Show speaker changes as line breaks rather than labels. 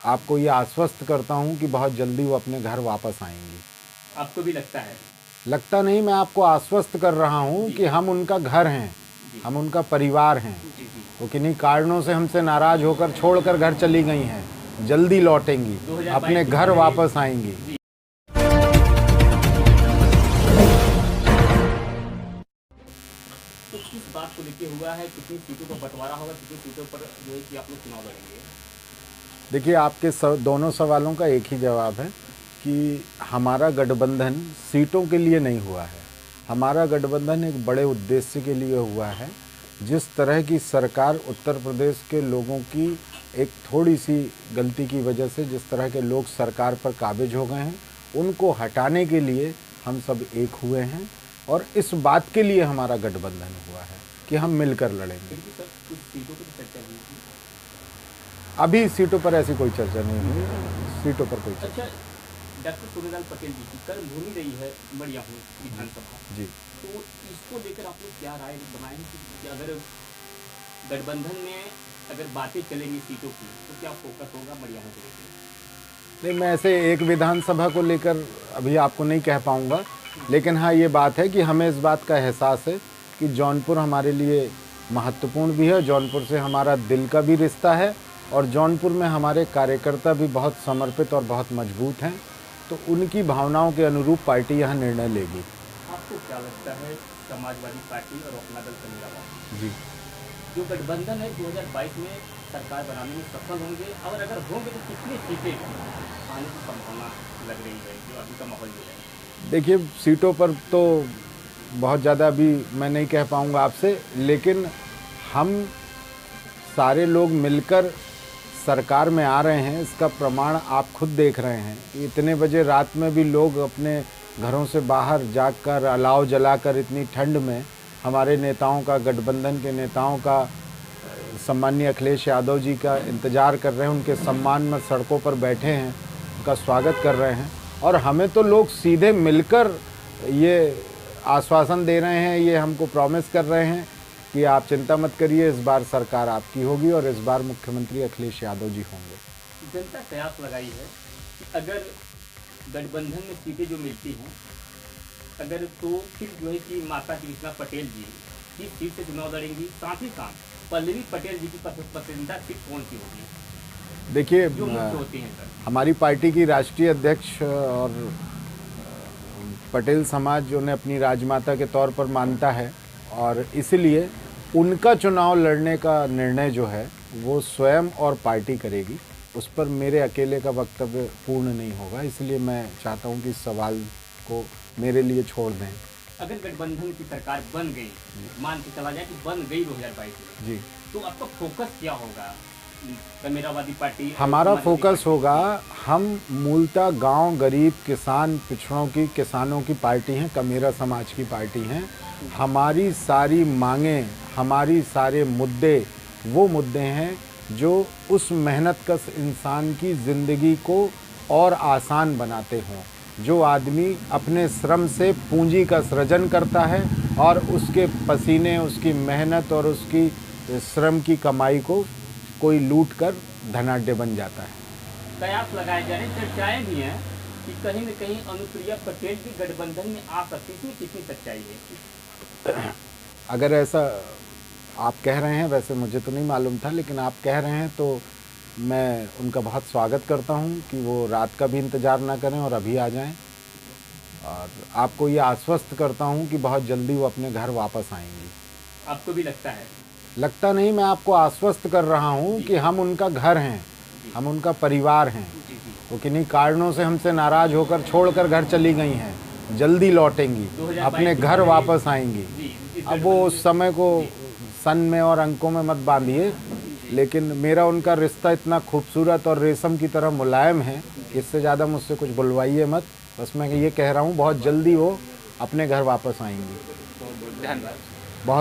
आपको ये आश्वस्त करता हूँ कि बहुत जल्दी वो अपने घर वापस आएंगी।
आपको भी लगता है?
लगता नहीं, मैं आपको आश्वस्त कर रहा हूँ कि हम उनका घर हैं, हम उनका परिवार हैं। वो किन्हीं कारणों से हमसे नाराज होकर छोड़कर घर चली गई हैं, जल्दी लौटेंगी, अपने घर वापस आएंगी।
तो किस बात को लेके हुआ है, कितनी सीटों का बंटवारा होगा, कितनी सीटों पर जो है कि आप लोग चुनाव लड़ेंगे?
देखिए, आपके दोनों सवालों का एक ही जवाब है कि हमारा गठबंधन सीटों के लिए नहीं हुआ है। हमारा गठबंधन एक बड़े उद्देश्य के लिए हुआ है। जिस तरह की सरकार उत्तर प्रदेश के लोगों की एक थोड़ी सी गलती की वजह से जिस तरह के लोग सरकार पर काबिज हो गए हैं, उनको हटाने के लिए हम सब एक हुए हैं और इस बात के लिए हमारा गठबंधन हुआ है कि हम मिलकर लड़ेंगे। अभी सीटों पर ऐसी कोई चर्चा नहीं हुई, सीटों पर कोई चर्चा।
अच्छा, डॉक्टर सूर्यलाल पटेल जी की कर्मभूमि रही है मड़ियाहू विधानसभा जी, तो इसको लेकर आप लोग क्या राय बनाए हैं कि अगर गठबंधन में अगर बातें चलेंगी सीटों की तो क्या फोकस होगा मड़ियाहू को लेकर?
नहीं, मैं ऐसे एक विधानसभा को लेकर अभी आपको नहीं कह पाऊँगा, लेकिन हाँ ये बात है कि हमें इस बात का एहसास है कि जौनपुर हमारे लिए महत्वपूर्ण भी है। जौनपुर से हमारा दिल का भी रिश्ता है और जौनपुर में हमारे कार्यकर्ता भी बहुत समर्पित और बहुत मजबूत हैं, तो उनकी भावनाओं के अनुरूप पार्टी यहाँ निर्णय लेगी।
आपको क्या लगता है समाजवादी पार्टी और अपना दल कमेरावाद
जी
जो गठबंधन है 2022 में सरकार बनाने में सफल होंगे, और अगर होंगे तो कितनी सीटें आने की संभावना लग रही है जो अभी का माहौल जो है?
देखिए, सीटों पर तो बहुत ज़्यादा अभी मैं नहीं कह पाऊँगा आपसे, लेकिन हम सारे लोग मिलकर सरकार में आ रहे हैं, इसका प्रमाण आप खुद देख रहे हैं। इतने बजे रात में भी लोग अपने घरों से बाहर जाकर अलाव जलाकर इतनी ठंड में हमारे नेताओं का, गठबंधन के नेताओं का, सम्माननीय अखिलेश यादव जी का इंतज़ार कर रहे हैं, उनके सम्मान में सड़कों पर बैठे हैं, उनका स्वागत कर रहे हैं। और हमें तो लोग सीधे मिलकर ये आश्वासन दे रहे हैं, ये हमको प्रॉमिस कर रहे हैं कि आप चिंता मत करिए, इस बार सरकार आपकी होगी और इस बार मुख्यमंत्री अखिलेश यादव जी होंगे।
जनता कयास लगाई है कि अगर गठबंधन में सीटें जो मिलती हैं, अगर तो फिर जो है कि माता कृष्णा पटेल जी की सीट से चुनाव लड़ेंगी, साथ ही साथ पल्लवी पटेल जी की पसंदीदा सीट कौन सी होगी?
देखिए,
जो मुख्य होती हैं सर,
हमारी पार्टी की राष्ट्रीय अध्यक्ष और पटेल समाज उन्हें अपनी राजमाता के तौर पर मानता है और इसलिए उनका चुनाव लड़ने का निर्णय जो है वो स्वयं और पार्टी करेगी। उस पर मेरे अकेले का वक्तव्य पूर्ण नहीं होगा, इसलिए मैं चाहता हूं कि इस सवाल को मेरे लिए छोड़ दें।
अगर गठबंधन की सरकार बन गई, मान के चला जाए कि बन गई 2022 में जी, तो आपका फोकस क्या होगा? कमेरावादी पार्टी?
हमारा फोकस होगा, हम मूलतः गांव, गरीब, किसान, पिछड़ों की, किसानों की पार्टी हैं, कमेरा समाज की पार्टी हैं। हमारी सारी मांगें, हमारी सारे मुद्दे वो मुद्दे हैं जो उस मेहनतकश इंसान की ज़िंदगी को और आसान बनाते हों। जो आदमी अपने श्रम से पूंजी का सृजन करता है और उसके पसीने, उसकी मेहनत और उसकी श्रम की कमाई को कोई लूट कर धनाढ्य बन जाता है।
कयास लगाए जा रहे, चर्चाएं भी हैं कि कहीं न कहीं अनुप्रिया पटेल की गठबंधन में आ सकती थी, कितनी सच्चाई है?
अगर ऐसा आप कह रहे हैं, वैसे मुझे तो नहीं मालूम था, लेकिन आप कह रहे हैं तो मैं उनका बहुत स्वागत करता हूं कि वो रात का भी इंतज़ार ना करें और अभी आ जाएं। और आपको ये आश्वस्त करता हूं कि बहुत जल्दी वो अपने घर वापस आएंगी।
आपको भी लगता है?
लगता नहीं, मैं आपको आश्वस्त कर रहा हूं कि हम उनका घर हैं, हम उनका परिवार हैं। वो किन्हीं कारणों से हमसे नाराज़ होकर छोड़कर घर चली गई हैं, जल्दी लौटेंगी, अपने घर वापस आएंगी। अब वो उस समय को सन में और अंकों में मत बांधिए, लेकिन मेरा उनका रिश्ता इतना खूबसूरत और रेशम की तरह मुलायम है, इससे ज़्यादा मुझसे कुछ बुलवाइए मत। बस मैं ये कह रहा हूँ, बहुत जल्दी वो अपने घर वापस आएंगी।
धन्यवाद।
बहुत